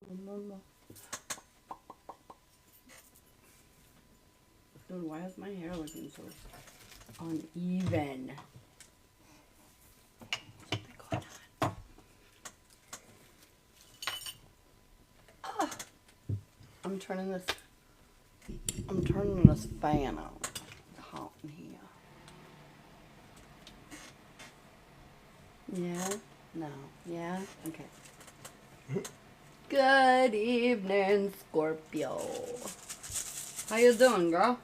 Dude, why is my hair looking so uneven? Something going on. Ah. I'm turning this fan out. Hot in here. Yeah? No. Yeah? Okay. Good evening, Scorpio. How you doing, girl?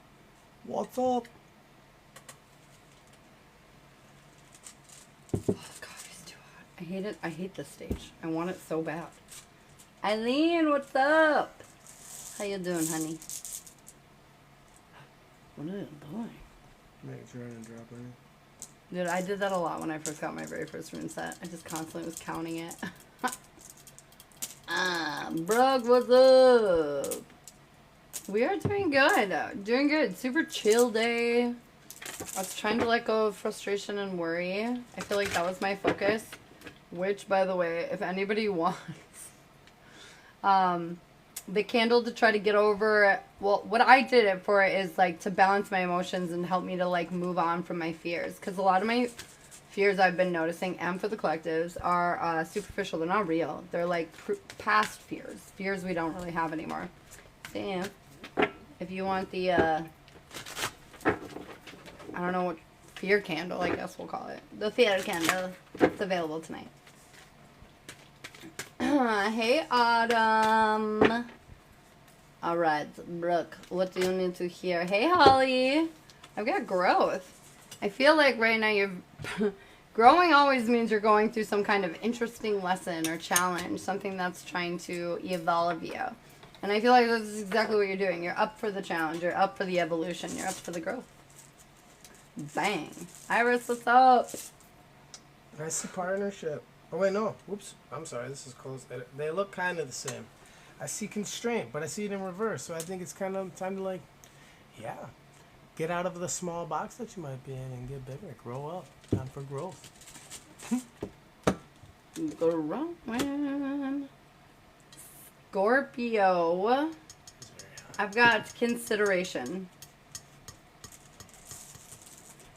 What's up? Oh, coffee's too hot. I hate it. I hate this stage. I want it so bad. Eileen, what's up? How you doing, honey? What are you doing? Make sure I didn't drop any. Dude, I did that a lot when I first got my very first rune set. I just constantly was counting it. Brooke, what's up? We are doing good. Doing good. Super chill day. I was trying to let go of frustration and worry. I feel like that was my focus. Which, by the way, if anybody wants the candle to try to get over, well, what I did it for is like to balance my emotions and help me to like move on from my fears. Because a lot of my fears I've been noticing, and for the collectives, are superficial. They're not real. They're like past fears. Fears we don't really have anymore. Sam, if you want the, I don't know what, fear candle, I guess we'll call it. The fear candle. It's available tonight. Hey, Autumn. All right, Brooke, what do you need to hear? Hey, Holly. I've got growth. I feel like right now you're... growing always means you're going through some kind of interesting lesson or challenge, something that's trying to evolve you. And I feel like this is exactly what you're doing. You're up for the challenge. You're up for the evolution. You're up for the growth. Bang. Iris, what's up? I see partnership. Oh, wait, no. Whoops. I'm sorry. This is close. They look kind of the same. I see constraint, but I see it in reverse. So I think it's kind of time to, like, yeah, get out of the small box that you might be in and get bigger. Grow up. Time for growth. Growing. Scorpio. I've got consideration.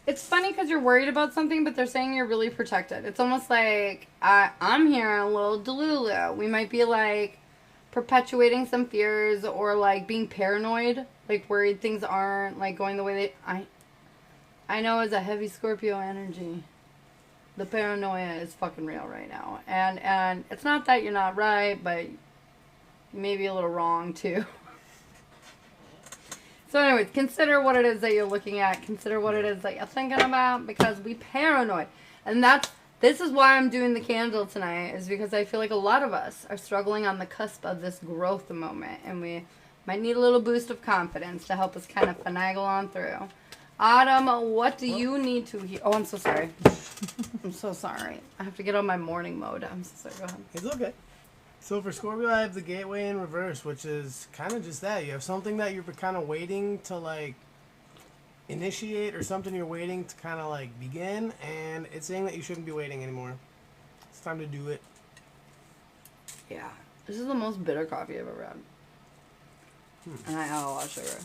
It's funny because you're worried about something, but they're saying you're really protected. It's almost like I'm here a little delulu. We might be like perpetuating some fears or like being paranoid, like worried things aren't like going the way I know it's a heavy Scorpio energy. The paranoia is fucking real right now. And it's not that you're not right, but maybe a little wrong too. So anyways, consider what it is that you're looking at. Consider what it is that you're thinking about, because we paranoid. And this is why I'm doing the candle tonight, is because I feel like a lot of us are struggling on the cusp of this growth moment. And we might need a little boost of confidence to help us kind of finagle on through. Autumn, what do you need to hear? Oh, I'm so sorry. I'm so sorry. I have to get on my morning mode. I'm so sorry. Go ahead. It's okay. So for Scorpio, I have the gateway in reverse, which is kind of just that. You have something that you're kind of waiting to, like, initiate, or something you're waiting to kind of, like, begin, and it's saying that you shouldn't be waiting anymore. It's time to do it. Yeah. This is the most bitter coffee I've ever had. And I add a lot of sugar.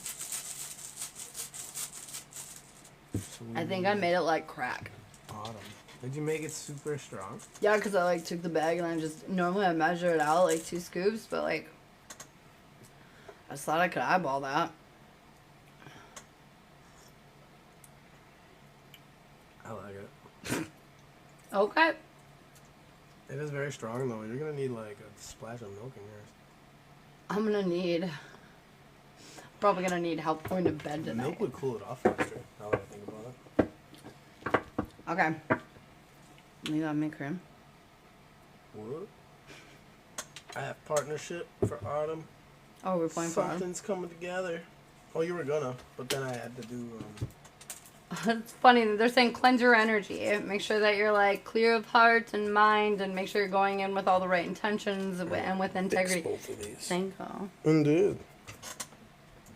So I think I made it like crack. Autumn. Did you make it super strong? Yeah, because I like took the bag and I just, normally I measure it out like 2 scoops, but like, I just thought I could eyeball that. I like it. Okay. It is very strong though. You're gonna need like a splash of milk in yours. I'm gonna need, probably gonna need help going to bed tonight. Milk would cool it off faster, now that I think about it. Okay. You got me cream. What? I have partnership for Autumn. Oh, we're playing for Autumn. Something's coming together. Oh, you were gonna, but then I had to do. It's funny. They're saying cleanse your energy. Make sure that you're like clear of heart and mind, and make sure you're going in with all the right intentions and with integrity. Both of these. Thank you. Indeed.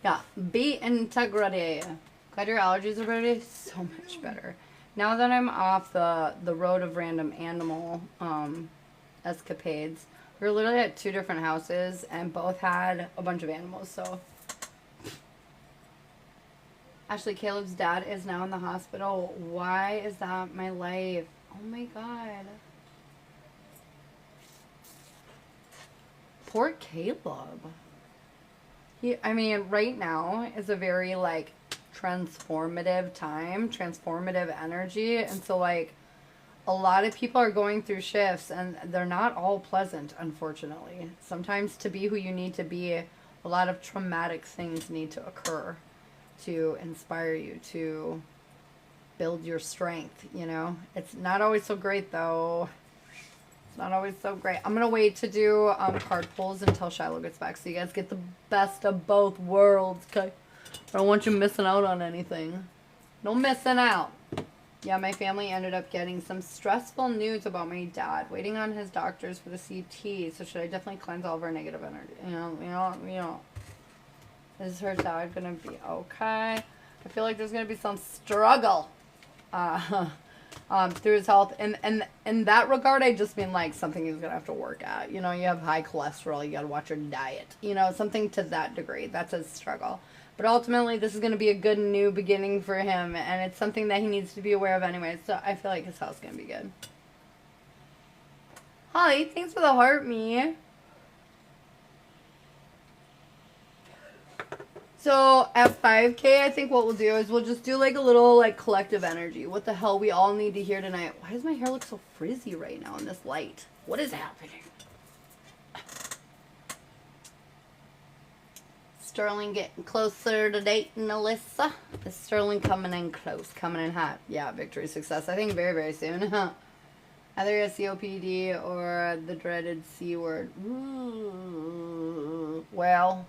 Yeah, be integrity. Glad your allergies are better. So much better. Now that I'm off the road of random animal escapades, We were literally at 2 different houses and both had a bunch of animals, so. Actually, Caleb's dad is now in the hospital. Why is that my life? Oh my god. Poor Caleb. I mean, right now is a very, like, transformative time, transformative energy. And so, like, a lot of people are going through shifts and they're not all pleasant, unfortunately. Sometimes to be who you need to be, a lot of traumatic things need to occur to inspire you, to build your strength, you know? It's not always so great, though. It's not always so great. I'm going to wait to do card pulls until Shiloh gets back so you guys get the best of both worlds, okay? I don't want you missing out on anything. No missing out. Yeah, my family ended up getting some stressful news about my dad, waiting on his doctors for the CT. So should I definitely cleanse all of our negative energy? You know. Is her dad gonna be okay? I feel like there's gonna be some struggle through his health. And in that regard, I just mean like something he's gonna have to work at. You know, you have high cholesterol, you gotta watch your diet. You know, something to that degree. That's a struggle. But ultimately, this is going to be a good new beginning for him, and it's something that he needs to be aware of anyway, so I feel like his health's going to be good. Holly, thanks for the heart, me. So, at 5K, I think what we'll do is we'll just do, like, a little, like, collective energy. What the hell we all need to hear tonight. Why does my hair look so frizzy right now in this light? What is happening? Sterling getting closer to dating Alyssa. Is Sterling coming in close, coming in hot? Yeah, victory, success. I think very, very soon. Either a COPD or the dreaded C word. Ooh. Well,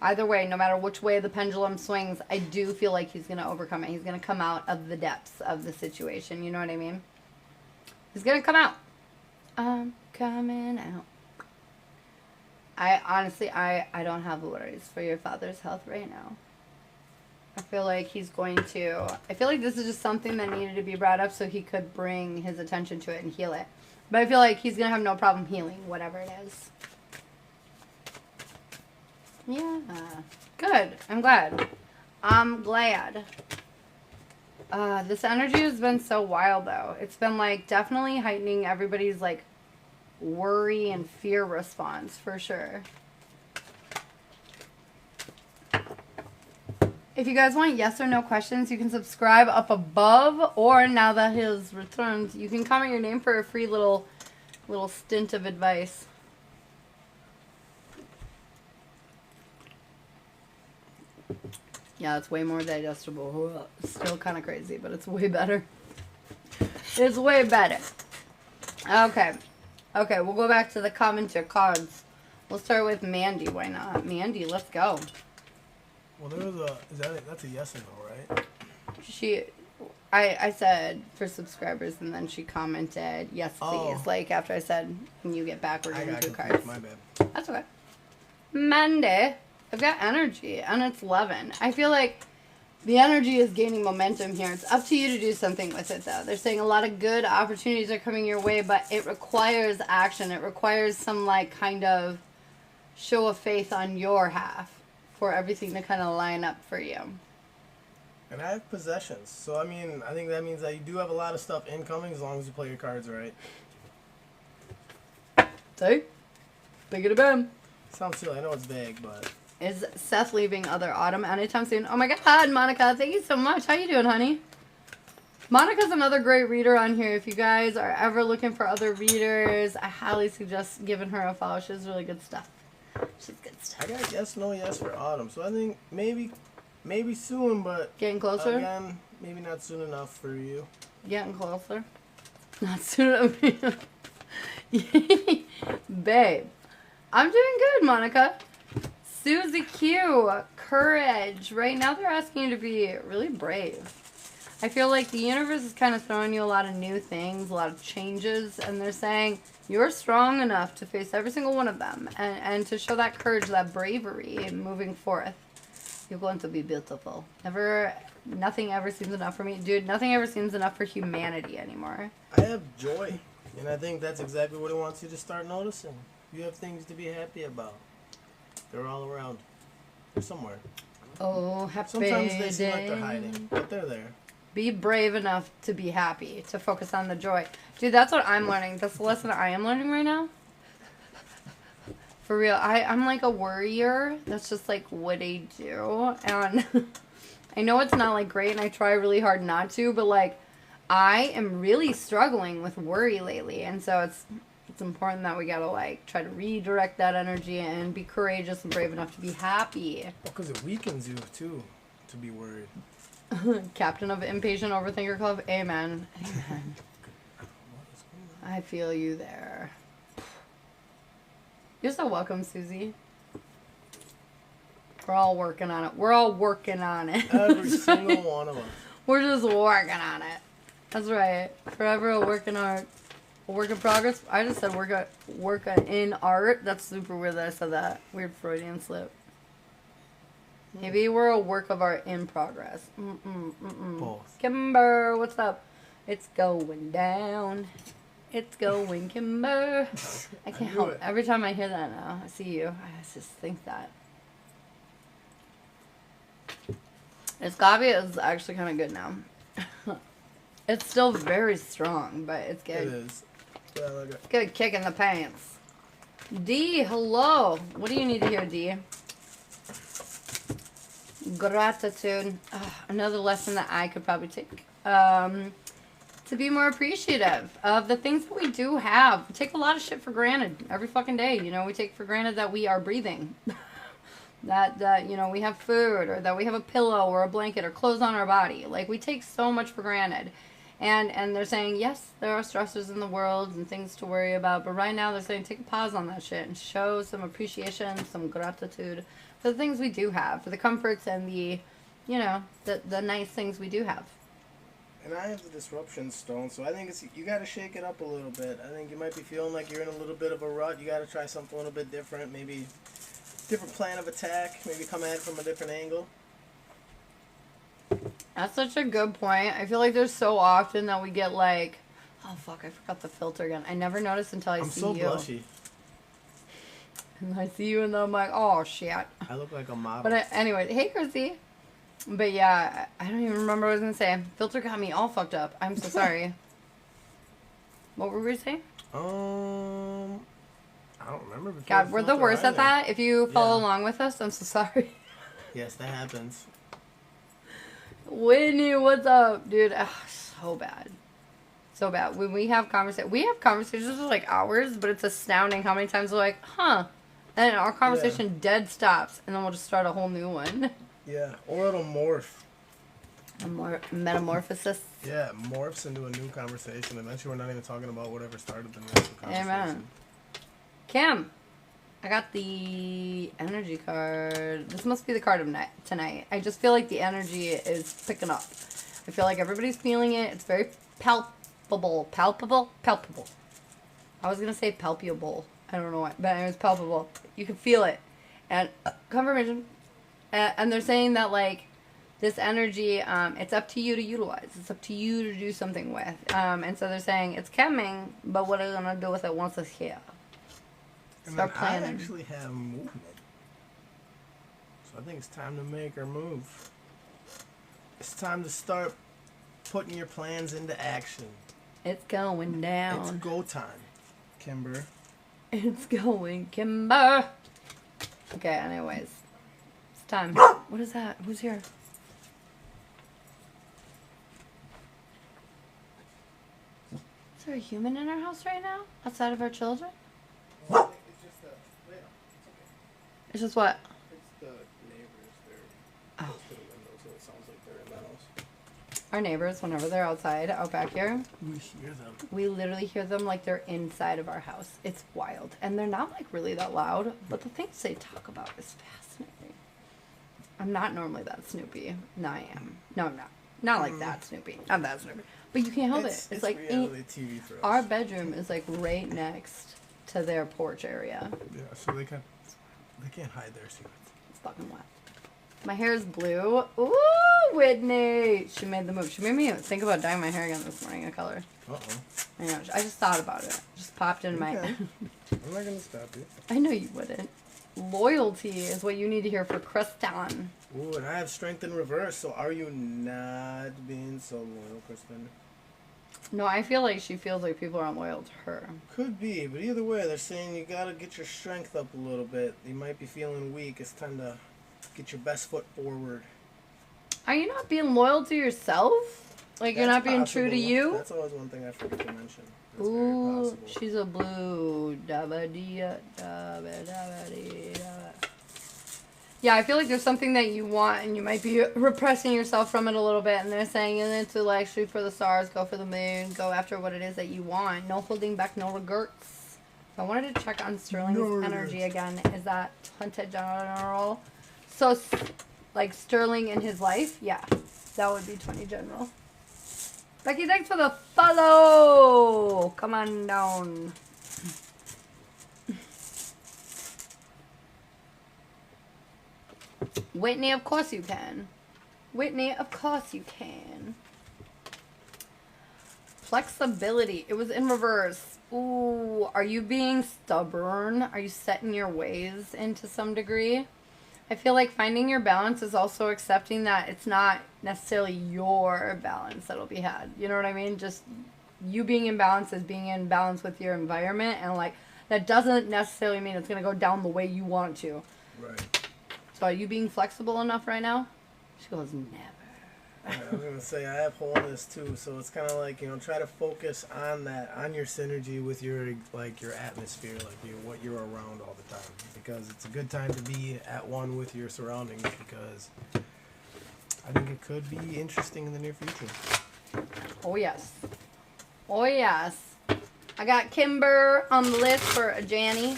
either way, no matter which way the pendulum swings, I do feel like he's going to overcome it. He's going to come out of the depths of the situation. You know what I mean? He's going to come out. I'm coming out. I honestly, I don't have worries for your father's health right now. I feel like he's going to, I feel like this is just something that needed to be brought up so he could bring his attention to it and heal it. But I feel like he's going to have no problem healing whatever it is. Yeah. Good. I'm glad. I'm glad. This energy has been so wild though. It's been like definitely heightening everybody's like worry and fear response for sure. If you guys want yes or no questions, you can subscribe up above, or now that his returned, you can comment your name for a free little stint of advice. Yeah, it's way more digestible. Still kind of crazy, but it's way better. It's way better. Okay, we'll go back to the commenter cards. We'll start with Mandy. Why not? Mandy, let's go. Well, there was that's a yes or no, right? I said for subscribers, and then she commented, yes, please. Like after I said, when you get back, we're doing 2 cards. My bad. That's okay. Monday, I've got energy, and it's 11. I feel like the energy is gaining momentum here. It's up to you to do something with it, though. They're saying a lot of good opportunities are coming your way, but it requires action. It requires some, like, kind of show of faith on your half for everything to kind of line up for you. And I have possessions. So, I mean, I think that means that you do have a lot of stuff incoming as long as you play your cards right. See? Big it bam. Sounds silly. I know it's vague, but... Is Seth leaving other autumn anytime soon? Oh my god, Monica, thank you so much. How you doing, honey? Monica's another great reader on here. If you guys are ever looking for other readers, I highly suggest giving her a follow. She has really good stuff. She's good stuff. I got yes, no, yes for autumn. So I think maybe soon, but... Getting closer? Again, maybe not soon enough for you. Getting closer? Not soon enough. Babe. I'm doing good, Monica. Susie Q, courage. Right now they're asking you to be really brave. I feel like the universe is kind of throwing you a lot of new things, a lot of changes, and they're saying you're strong enough to face every single one of them and to show that courage, that bravery moving forth. You're going to be beautiful. Nothing ever seems enough for me. Dude, nothing ever seems enough for humanity anymore. I have joy, and I think that's exactly what it wants you to start noticing. You have things to be happy about. They're all around. They're somewhere. Oh, happy Sometimes they seem like day. they're hiding, but they're there. Be brave enough to be happy, to focus on the joy. Dude, that's what I'm learning. That's the lesson I am learning right now. For real. I'm like a worrier. That's just like what I do. And I know it's not like great and I try really hard not to, but like I am really struggling with worry lately. And so it's important that we gotta like try to redirect that energy and be courageous and brave enough to be happy. Because it weakens you too, to be worried. Captain of Impatient Overthinker Club. Amen. Amen. I feel you there. You're so welcome, Susie. We're all working on it. We're all working on it. Every single one of us. We're just working on it. That's right. Forever a work in art. A work in progress. I just said work in art. That's super weird that I said that. Weird Freudian slip. Maybe we're a work of art in progress. Both. Kimber, what's up? It's going down. It's going, Kimber. I can't help it. Every time I hear that now, I see you. I just think that. This coffee is actually kind of good now. It's still very strong, but it's good. It is. Yeah, I like it. Good kick in the pants. D, hello. What do you need to hear, D? Gratitude. Another lesson that I could probably take. To be more appreciative of the things that we do have. We take a lot of shit for granted every fucking day. You know, we take for granted that we are breathing. that you know, we have food, or that we have a pillow or a blanket or clothes on our body. Like, we take so much for granted. And they're saying, yes, there are stressors in the world and things to worry about, but right now they're saying take a pause on that shit and show some appreciation, some gratitude for the things we do have, for the comforts and the, you know, the nice things we do have. And I have the disruption stone, so I think you got to shake it up a little bit. I think you might be feeling like you're in a little bit of a rut. You got to try something a little bit different, maybe different plan of attack, maybe come at it from a different angle. That's such a good point. I feel like there's so often that we get like, oh fuck, I forgot the filter again. I never noticed until I see you. I'm so blushy. And I see you and then I'm like, oh shit. I look like a model. But anyway, hey Chrissy. But yeah, I don't even remember what I was gonna say. Filter got me all fucked up. I'm so sorry. What were we saying? I don't remember. God, we're the worst at that. If you follow along with us, I'm so sorry. Yes, that happens. Whitney, what's up, dude? Ugh, so bad. So bad. When we have conversations for like hours, but it's astounding how many times we're like, huh. And our conversation dead stops, and then we'll just start a whole new one. Yeah, or it'll morph. A metamorphosis. Yeah, it morphs into a new conversation. Eventually, we're not even talking about whatever started the initial conversation. Amen. Kim, I got the energy card. This must be the card of tonight. I just feel like the energy is picking up. I feel like everybody's feeling it. It's very palpable. Palpable? Palpable. I was going to say palpable. I don't know why. But it was palpable. You can feel it. And confirmation. And they're saying that, like, this energy, it's up to you to utilize. It's up to you to do something with. And so they're saying it's coming, but what are you going to do with it once it's here? Start planning. I actually have movement. So I think it's time to make our move. It's time to start putting your plans into action. It's going down. It's go time, Kimber. It's going, Kimber. Okay, anyways. It's time. What is that? Who's here? Is there a human in our house right now? Outside of our children? It's just what? It's the neighbors. They're close to the window, so it sounds like they're in the house. Our neighbors, whenever they're outside, out back here, We hear them. we literally hear them like they're inside of our house. It's wild. And they're not like really that loud, but the things they talk about is fascinating. I'm not normally that Snoopy. No, I am. No, I'm not. Not like that Snoopy. Not that Snoopy. But you can't help it. It's like reality TV for us. our bedroom is like right next to their porch area. Yeah, so they can't hide their secrets. It's fucking wet. My hair is blue. Ooh, Whitney. She made the move. She made me think about dyeing my hair again this morning a color. Uh-oh. I know. I just thought about it. Just popped in my... I'm not going to stop you. I know you wouldn't. Loyalty is what you need to hear for Kristen. Ooh, and I have strength in reverse, so are you not being so loyal, Kristen? No, I feel like she feels like people are unloyal to her. Could be, but either way, they're saying you gotta get your strength up a little bit. You might be feeling weak. It's time to get your best foot forward. Are you not being loyal to yourself? Like, you're not being true to you? That's always one thing I forget to mention. That's Ooh, she's a blue. Dabba-dee-da, dabba-dabba-dee-da. Yeah, I feel like there's something that you want and you might be repressing yourself from it a little bit. And they're saying you need to like shoot for the stars, go for the moon, go after what it is that you want. No holding back, no regrets. So I wanted to check on Sterling's energy again. Is that 20 general? So, like Sterling in his life? Yeah, that would be 20 general. Becky, thanks for the follow. Come on down. Whitney, of course you can. Whitney, of course you can. Flexibility. It was in reverse. Ooh, are you being stubborn? Are you set in your ways into some degree? I feel like finding your balance is also accepting that it's not necessarily your balance that'll be had. You know what I mean? Just you being in balance is being in balance with your environment. And like, that doesn't necessarily mean it's going to go down the way you want to. Right. So are you being flexible enough right now? She goes, never. Yeah, I was going to say, I have wholeness too, so it's kind of like, you know, try to focus on that, on your synergy with your, like, your atmosphere, like what you're around all the time. Because it's a good time to be at one with your surroundings, because I think it could be interesting in the near future. Oh, yes. Oh, yes. I got Kimber on the list for a Janny.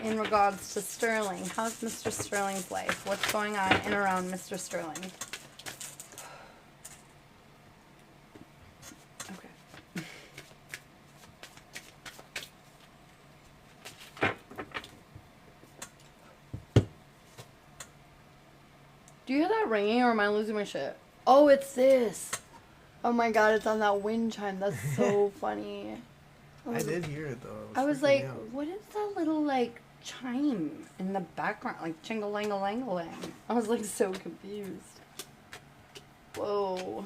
In regards to Sterling, how's Mr. Sterling's life? What's going on in and around Mr. Sterling? Okay. Do you hear that ringing or am I losing my shit? Oh, it's this. Oh my god, it's on that wind chime. That's so funny. I did hear it though. I was like, what is that little like chime in the background? Like ching-a-lang-a-lang-a-lang. I was like so confused. Whoa.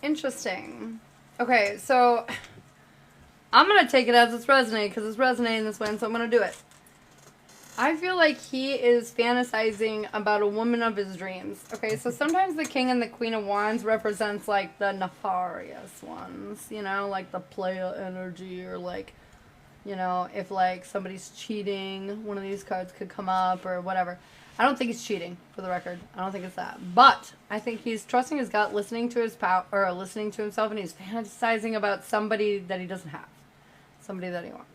Interesting. Okay, so I'm going to take it as it's resonating because it's resonating this way, and so I'm going to do it. I feel like he is fantasizing about a woman of his dreams. Okay, so sometimes the King and the Queen of Wands represents, like, the nefarious ones, you know, like the player energy, or, like, you know, if, like, somebody's cheating, one of these cards could come up, or whatever. I don't think he's cheating, for the record. I don't think it's that. But I think he's trusting his gut, listening to his or listening to himself, and he's fantasizing about somebody that he doesn't have. Somebody that he wants.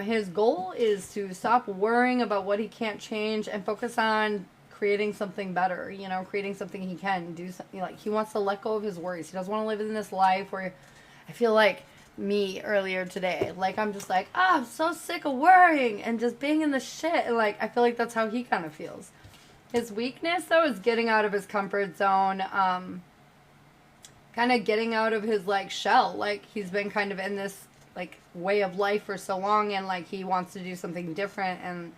His goal is to stop worrying about what he can't change and focus on creating something better, you know, creating something he can do. Something like he wants to let go of his worries. He doesn't want to live in this life where I feel like me earlier today, like I'm just like, I'm so sick of worrying and just being in the shit. And like, I feel like that's how he kind of feels. His weakness though is getting out of his comfort zone, kind of getting out of his like shell. Like he's been kind of in this like way of life for so long, and like he wants to do something different, and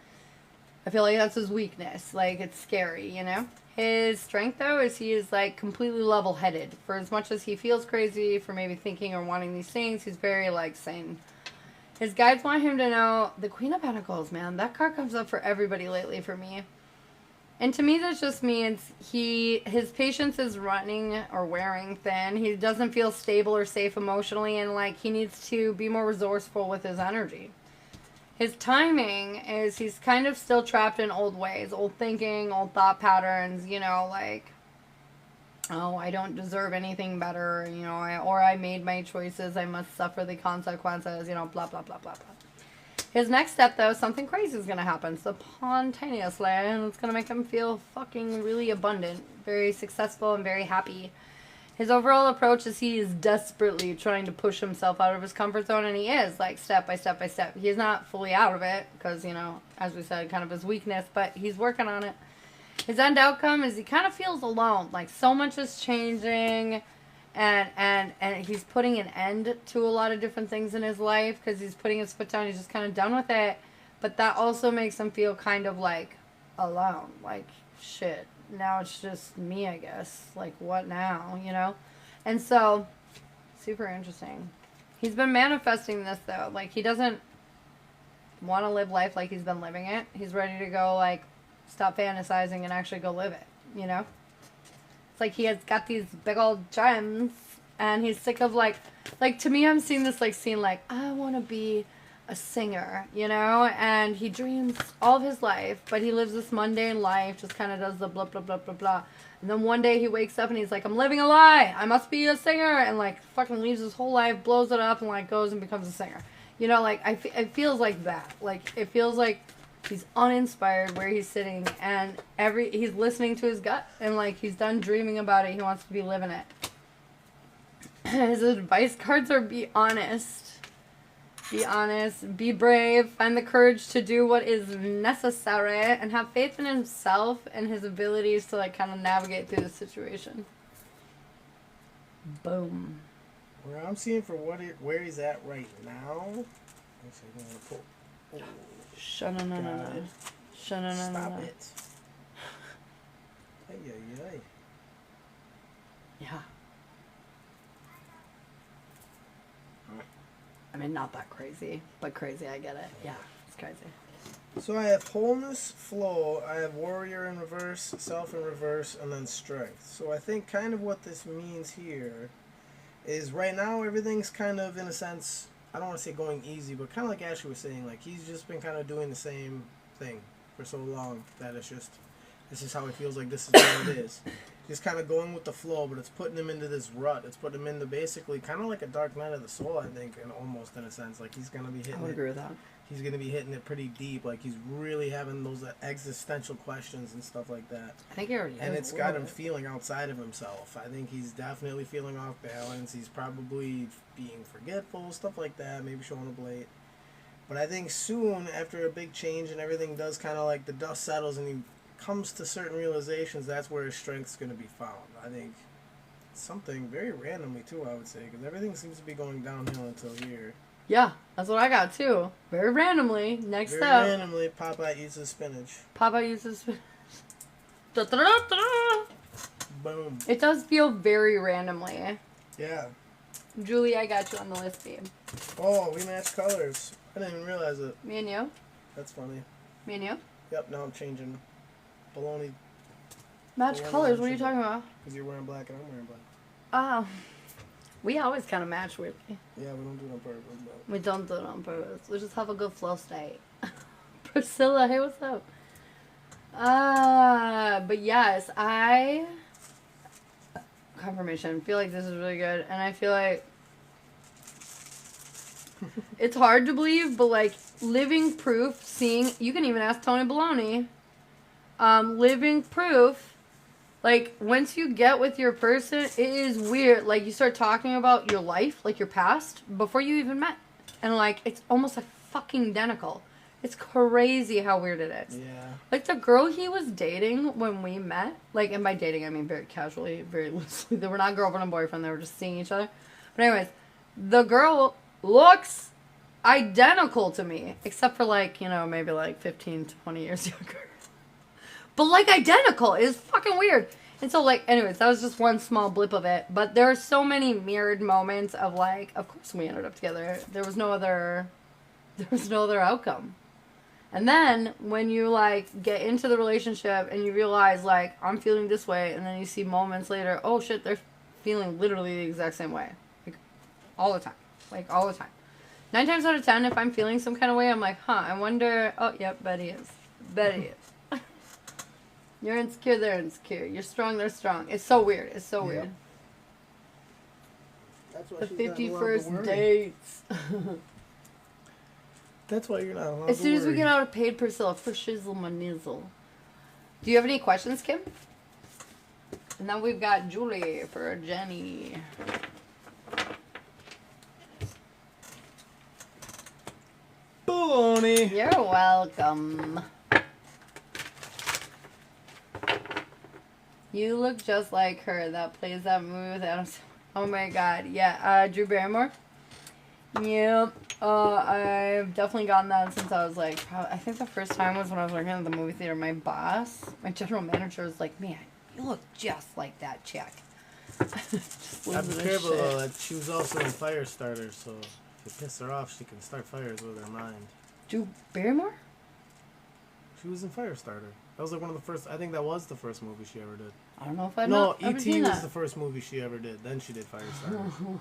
I feel like that's his weakness. Like it's scary, you know. His strength though is he is like completely level-headed. For as much as he feels crazy for maybe thinking or wanting these things, he's very like sane. His guides want him to know the Queen of Pentacles, man. That card comes up for everybody lately for me. And to me, that just means his patience is running or wearing thin. He doesn't feel stable or safe emotionally, and like he needs to be more resourceful with his energy. His timing is he's kind of still trapped in old ways, old thinking, old thought patterns, you know, like, oh, I don't deserve anything better, you know, or I made my choices, I must suffer the consequences, you know, blah, blah, blah, blah, blah. His next step, though, something crazy is going to happen spontaneously, and it's going to make him feel fucking really abundant, very successful, and very happy. His overall approach is he is desperately trying to push himself out of his comfort zone, and he is, like, step by step by step. He's not fully out of it, because, you know, as we said, kind of his weakness, but he's working on it. His end outcome is he kind of feels alone. Like, so much is changing, and he's putting an end to a lot of different things in his life, because he's putting his foot down. He's just kind of done with it. But that also makes him feel kind of, like, alone. Like, shit. Now it's just me, I guess. Like, what now, you know? And so, super interesting. He's been manifesting this, though. Like, he doesn't want to live life like he's been living it. He's ready to go, like, stop fantasizing and actually go live it, you know? It's like he has got these big old gems, and he's sick of, like, to me, I'm seeing this, like, scene, like, I want to be a singer, you know, and he dreams all of his life, but he lives this mundane life, just kind of does the blah, blah, blah, blah, blah. And then one day he wakes up and he's like, I'm living a lie. I must be a singer. And, like, fucking leaves his whole life, blows it up, and, like, goes and becomes a singer. You know, like, it feels like that. Like, it feels like he's uninspired where he's sitting, and he's listening to his gut, and, like, he's done dreaming about it. He wants to be living it. His advice cards are be honest. Be honest, be brave, find the courage to do what is necessary, and have faith in himself and his abilities to, like, kind of navigate through the situation. Boom. Where I'm seeing for where he's at right now. Stop it. Ay, ay, ay. Yeah. I mean, not that crazy, but crazy, I get it. Yeah, it's crazy. So I have wholeness, flow, I have warrior in reverse, self in reverse, and then strength. So I think kind of what this means here is right now everything's kind of, in a sense, I don't want to say going easy, but kind of like Ashley was saying, like he's just been kind of doing the same thing for so long that it's just, this is how he feels like this is what it is. He's kind of going with the flow, but it's putting him into this rut. It's putting him into basically kind of like a dark night of the soul, I think, and almost in a sense. Like he's going to be hitting I would agree with that. He's going to be hitting it pretty deep. Like he's really having those existential questions and stuff like that. I think he already And is it's a got little him bit. feeling outside of himself. I think he's definitely feeling off balance. He's probably being forgetful, stuff like that, maybe showing a blade. But I think soon, after a big change and everything does kind of like the dust settles and he comes to certain realizations, that's where his strength's going to be found. I think something very randomly too, I would say, because everything seems to be going downhill until here. Yeah, that's what I got too. Very randomly. Next Very up, randomly, Popeye eats his spinach. Papa uses. Da-da-da-da. Boom. It does feel very randomly. Yeah. Julie, I got you on the list, babe. Oh, we match colors. I didn't even realize it. Me and you. That's funny. Me and you. Yep, now I'm changing. Baloney. Match Baloney colors. What are you sugar. talking about? Because you're wearing black and I'm wearing black. Oh. We always kind of match weirdly. Yeah, we don't do it on purpose, but... We don't do it on purpose. We just have a good flow state. Priscilla, hey, what's up? But yes, confirmation. Feel like this is really good, and I feel like it's hard to believe, but like living proof. Seeing, you can even ask Tony Baloney. Living proof. Like, once you get with your person, it is weird. Like, you start talking about your life, like your past, before you even met. And, like, it's almost like fucking identical. It's crazy how weird it is. Yeah. Like, the girl he was dating when we met, like, and by dating, I mean very casually, very loosely. They were not girlfriend and boyfriend. They were just seeing each other. But anyways, the girl looks identical to me. Except for, like, you know, maybe, like, 15 to 20 years younger. But, like, identical. It's fucking weird. And so, like, anyways, that was just one small blip of it. But there are so many mirrored moments of, like, of course we ended up together. There was no other outcome. And then, when you, like, get into the relationship and you realize, like, I'm feeling this way. And then you see moments later, oh, shit, they're feeling literally the exact same way. Like, all the time. Like, all the time. 9 times out of 10, if I'm feeling some kind of way, I'm like, I wonder, oh, yep, Betty is. Betty is. You're insecure, they're insecure. You're strong, they're strong. It's so weird. It's so weird. That's why The she's not allowed to 51st worry. dates. That's why you're not allowed As to soon as we worry. get out of paid Priscilla, for shizzle my nizzle. Do you have any questions, Kim? And then we've got Julie for Jenny. Baloney. You're welcome. You look just like her that plays that movie with Adam. Oh my god, yeah. Drew Barrymore. Yep. I've definitely gotten that since I was like, I think the first time was when I was working at the movie theater. My boss, my general manager, was like, "Man, you look just like that chick." I'm careful though. That she was also in Firestarter, so if you piss her off, she can start fires with her mind. Drew Barrymore? She was in Firestarter. That was like one of the first. I think that was the first movie she ever did. I don't know if I know. No, E.T. was the first movie she ever did. Then she did Firestarter.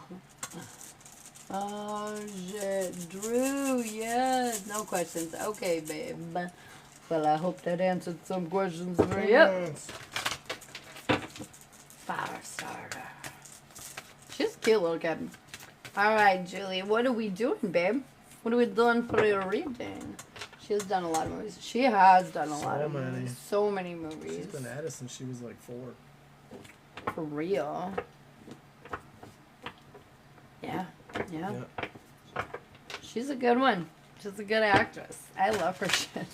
Oh shit, Drew, yeah, no questions. Okay, babe. Well, I hope that answered some questions for you. Firestarter. She's a cute little kid. Alright, Julie, what are we doing, babe? What are we doing for your reading? She has done a lot of movies. She has done a lot of movies. So many movies. She's been at it since she was like 4. For real. Yeah. Yeah. She's a good one. She's a good actress. I love her shit.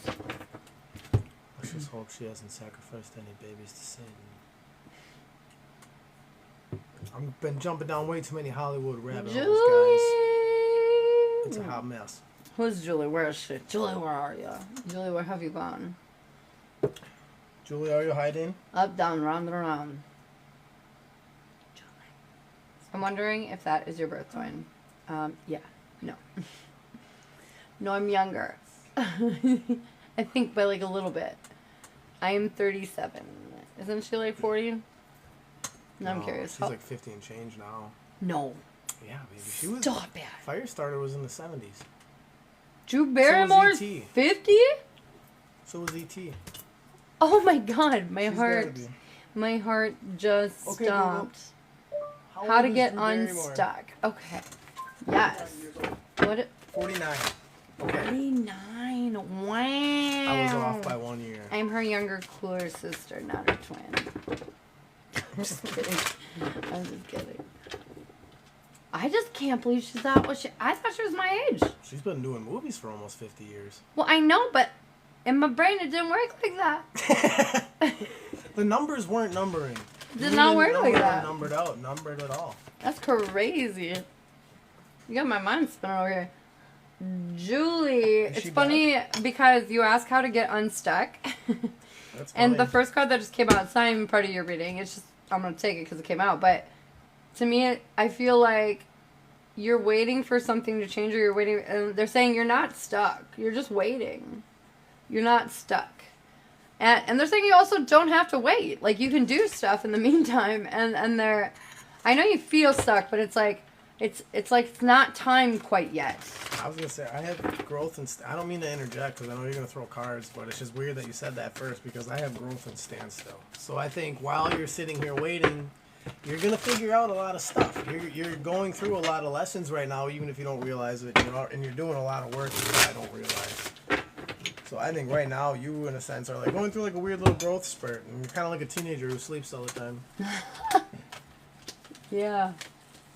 Let's just hope she hasn't sacrificed any babies to Satan. I've been jumping down way too many Hollywood rabbit holes, guys. It's a hot mess. Who's Julie? Where is she? Julie, where are you? Julie, where have you gone? Julie, are you hiding? Up, down, round, and around. Julie. I'm wondering if that is your birth twin. Yeah. No. No, I'm younger. I think by like a little bit. I am 37. Isn't she like 40? No, I'm curious. She's like 50 and change now. No. Yeah, baby. She was. Stop it. Firestarter was in the 70s. Drew Barrymore's 50? So was E.T. Oh my god, my She's heart just stopped. How to get unstuck. Okay. Yes. What? 49. Okay. 49. Wow. I was off by 1 year. I'm her younger, cooler sister, not her twin. I'm just kidding. I'm just kidding. I just can't believe she's that. I thought she was my age. She's been doing movies for almost 50 years. Well, I know, but in my brain it didn't work like that. The numbers weren't numbering. Did not work like that. Numbered at all. That's crazy. You got my mind spinning over here. Julie, it's funny because you ask how to get unstuck. That's and funny. the first card that just came out, it's not even part of your reading. It's just, I'm going to take it because it came out. But to me, I feel like you're waiting for something to change or you're waiting. And they're saying you're not stuck. You're just waiting. You're not stuck. And they're saying you also don't have to wait. Like, you can do stuff in the meantime. And they're, I know you feel stuck, but it's like, it's like it's not time quite yet. I was going to say, I have growth and... I don't mean to interject because I know you're going to throw cards, but it's just weird that you said that first because I have growth and standstill. So I think while you're sitting here waiting, you're going to figure out a lot of stuff. You're going through a lot of lessons right now, even if you don't realize it. And you're doing a lot of work that I don't realize. So I think right now you, in a sense, are like going through like a weird little growth spurt. And you're kind of like a teenager who sleeps all the time. Yeah.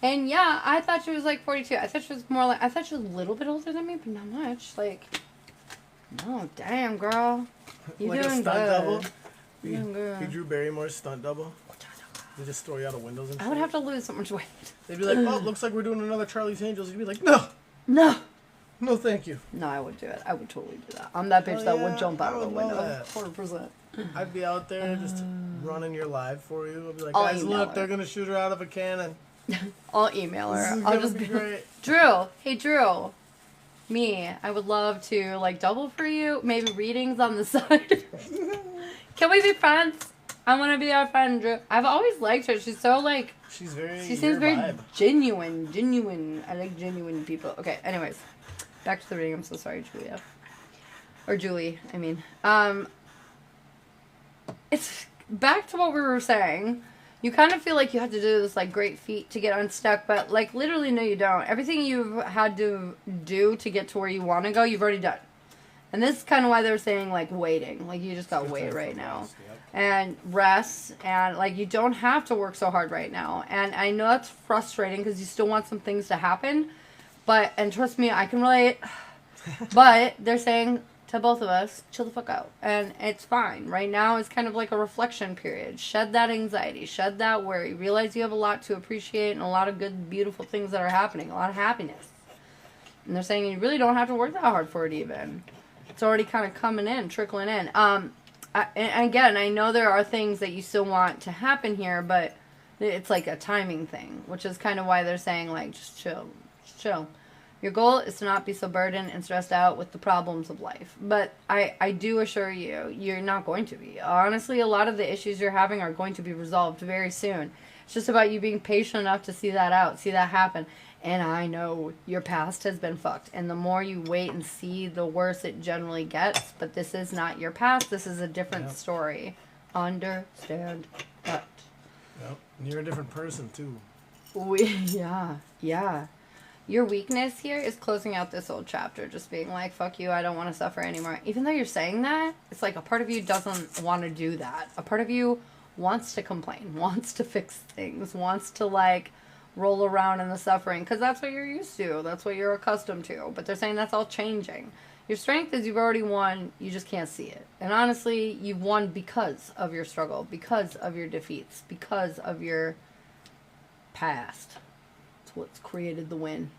And yeah, I thought she was like 42. I thought she was more like, I thought she was a little bit older than me, but not much. Like, no, damn, girl. You like doing a stunt good. double? You doing good. Be Drew Barrymore's stunt double? They just throw you out of windows and shit? I would have to lose so much weight. They'd be like, oh, looks like we're doing another Charlie's Angels. You'd be like, no. No. No, thank you. No, I would do it. I would totally do that. I'm that bitch that would jump out of the window. That. 100%. I'd be out there just running your live for you. I'd be like, I'll guys, email look, her. they're going to shoot her out of a cannon. I'll email This her. is I'll gonna just be great. Drew. Hey, Drew. Me. I would love to, like, double for you. Maybe readings on the side. Can we be friends? I want to be our friend, Drew. I've always liked her. She's so, like... She seems very vibe. genuine. I like genuine people. Okay, anyways. Back to the reading. I'm so sorry, Julia. Or Julie, I mean. It's back to what we were saying. You kind of feel like you have to do this, like, great feat to get unstuck, but, like, literally, no, you don't. Everything you've had to do to get to where you want to go, you've already done. And this is kind of why they're saying, like, waiting. Like, you just got to wait right now. And rest. And, like, you don't have to work so hard right now. And I know it's frustrating because you still want some things to happen. But, and trust me, I can relate. But they're saying to both of us, chill the fuck out. And it's fine. Right now is kind of like a reflection period. Shed that anxiety. Shed that worry. Realize you have a lot to appreciate and a lot of good, beautiful things that are happening. A lot of happiness. And they're saying you really don't have to work that hard for it even. It's already kind of coming in, trickling in. And again, I know there are things that you still want to happen here, but it's like a timing thing, which is kind of why they're saying, like, just chill. Just chill. Your goal is to not be so burdened and stressed out with the problems of life. But I do assure you, you're not going to be. Honestly, a lot of the issues you're having are going to be resolved very soon. It's just about you being patient enough to see that out, see that happen. And I know your past has been fucked. And the more you wait and see, the worse it generally gets. But this is not your past. This is a different story. Understand that. Yep. And you're a different person, too. Yeah. Your weakness here is closing out this old chapter. Just being like, fuck you, I don't want to suffer anymore. Even though you're saying that, it's like a part of you doesn't want to do that. A part of you wants to complain, wants to fix things, wants to, like, roll around in the suffering, because that's what you're used to. That's what you're accustomed to. But they're saying that's all changing. Your strength is you've already won. You just can't see it. And honestly, you've won because of your struggle, because of your defeats, because of your past. It's what's created the win.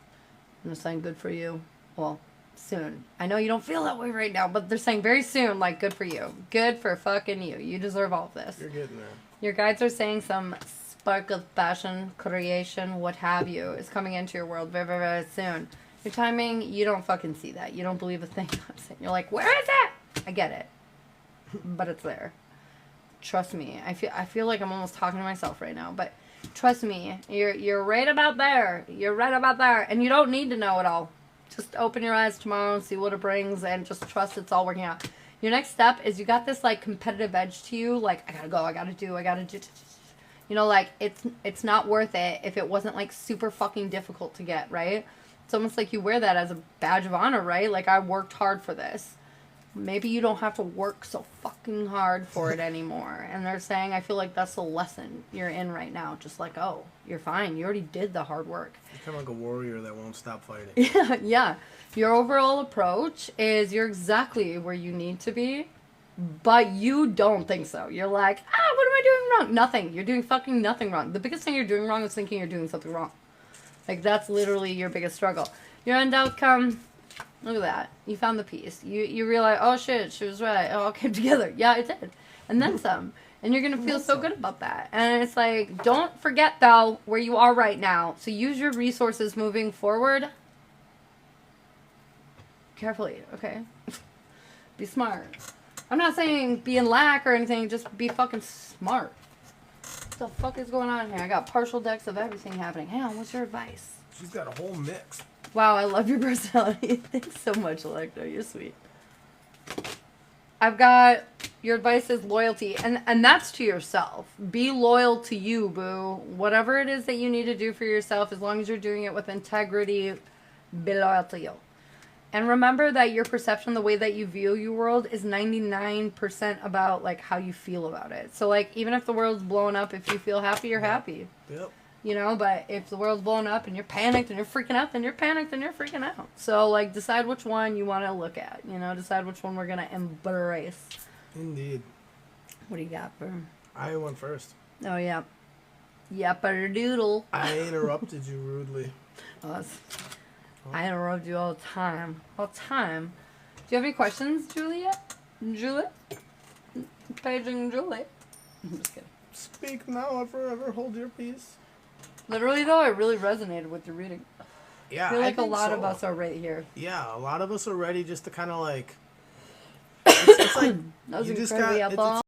And they're saying good for you. Well, soon. I know you don't feel that way right now, but they're saying very soon, like, good for you. Good for fucking you. You deserve all of this. You're getting there. Your guides are saying some spark of passion, creation, what have you, is coming into your world very, very, very soon. Your timing, you don't fucking see that. You don't believe a thing I'm saying. You're like, where is it? I get it. But it's there. Trust me. I feel like I'm almost talking to myself right now, but trust me. You're right about there. You're right about there. And you don't need to know it all. Just open your eyes tomorrow and see what it brings and just trust it's all working out. Your next step is you got this, like, competitive edge to you. Like, I gotta go. I gotta do. You know, like, it's not worth it if it wasn't, like, super fucking difficult to get, right? It's almost like you wear that as a badge of honor, right? Like, I worked hard for this. Maybe you don't have to work so fucking hard for it anymore. And they're saying, I feel like that's the lesson you're in right now. Just like, oh, you're fine. You already did the hard work. You're kind of like a warrior that won't stop fighting. Yeah. Your overall approach is you're exactly where you need to be. But you don't think so. You're like, what am I doing wrong? Nothing. You're doing fucking nothing wrong. The biggest thing you're doing wrong is thinking you're doing something wrong. Like, that's literally your biggest struggle. Your end outcome, look at that. You found the peace. You realize, oh shit, she was right. It all came together. Yeah, it did. And then some. And you're going to feel so good about that. And it's like, don't forget, though, where you are right now. So use your resources moving forward. Carefully, okay? Be smart. I'm not saying be in lack or anything, just be fucking smart. What the fuck is going on here? I got partial decks of everything happening. Hang on, what's your advice? She's got a whole mix. Wow, I love your personality. Thanks so much, Electro. You're sweet. I've got your advice is loyalty, and that's to yourself. Be loyal to you, boo. Whatever it is that you need to do for yourself, as long as you're doing it with integrity, be loyal to you. And remember that your perception, the way that you view your world, is 99% about, like, how you feel about it. So, like, even if the world's blowing up, if you feel happy, you're happy. Yep. You know, but if the world's blowing up and you're panicked and you're freaking out, then you're panicked and you're freaking out. So, like, decide which one you want to look at. You know, decide which one we're going to embrace. Indeed. What do you got for him? I went first. Oh, yeah. Yapper-doodle. I interrupted you rudely. I interrupt you all the time. All the time. Do you have any questions, Julia? Julie? Paging Julie. I'm just kidding. Speak now or forever hold your peace. Literally, though, I really resonated with your reading. Yeah, I feel like a think lot so. of us are right here. Yeah, a lot of us are ready just to kind of like... It's like That was you just incredibly got...